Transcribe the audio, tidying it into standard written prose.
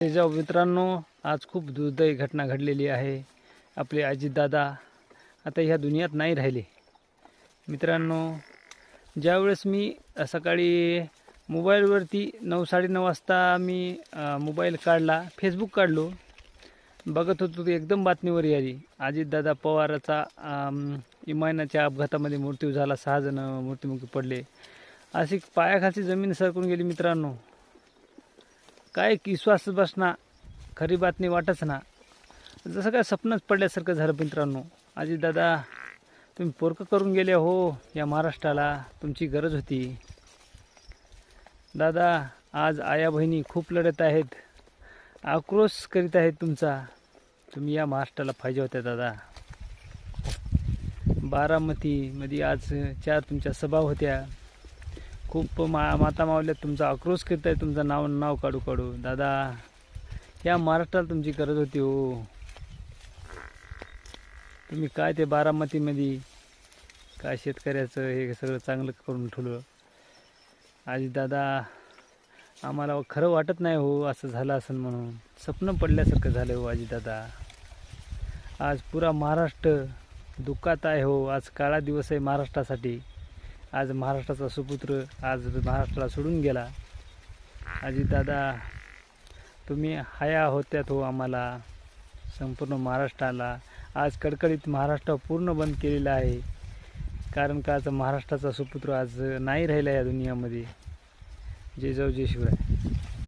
जेव्हा मित्रांनो, आज खूप दुर्दैवी घटना घडलेली आहे. आपले अजितदादा आता ह्या दुनियात नाही राहिले. मित्रांनो, ज्यावेळेस मी सकाळी मोबाईलवरती 9:30 वाजता मी मोबाईल काढला, फेसबुक काढलो, बघत होतो ते एकदम बातमीवर आली, अजितदादा पवाराचा विमानाच्या अपघातामध्ये मृत्यू झाला, 6 जण मृत्युमुखी पडले. अशी पायाखालची जमीन सरकून गेली. मित्रांनो, काय विश्वास बसना, खरी बातमी वाटच ना, जसं काय स्वप्नच पडल्यासारखं झालं. मित्रांनो, अजितदादा तुम्ही पोरकं करून गेले हो. या महाराष्ट्राला तुमची गरज होती. दादा, आज आया बहिणी खूप लढत आहेत, आक्रोश करीत आहेत तुमचा. तुम्ही या महाराष्ट्राला पाहिजे होत्या दादा. बारामतीमध्ये आज 4 तुमच्या सभा होत्या. खूप माता मावल्या तुमचा आक्रोश करत आहे, तुमचं नाव काढू काढू. दादा, या महाराष्ट्राला तुमची गरज होती हो. तुम्ही काय ते बारामतीमध्ये काय शेतकऱ्याचं हे सगळं चांगलं करून ठेवलं. अजितदादा, आम्हाला खरं वाटत नाही हो असं झालं असेल म्हणून. स्वप्न पडल्यासारखं झालं हो अजितदादा. आज पुरा महाराष्ट्र दुःखात आहे हो. आज काळा दिवस आहे महाराष्ट्रासाठी. आज महाराष्ट्राचा सुपुत्र आज महाराष्ट्राला सोडून गेला. अजितदादा, तुम्ही हया होत्यात हो आम्हाला, संपूर्ण महाराष्ट्राला. आज कडकडीत महाराष्ट्र पूर्ण बंद केलेला आहे, कारण का आज महाराष्ट्राचा सुपुत्र आज नाही राहिला या दुनियामध्ये. जय जय शिवराय.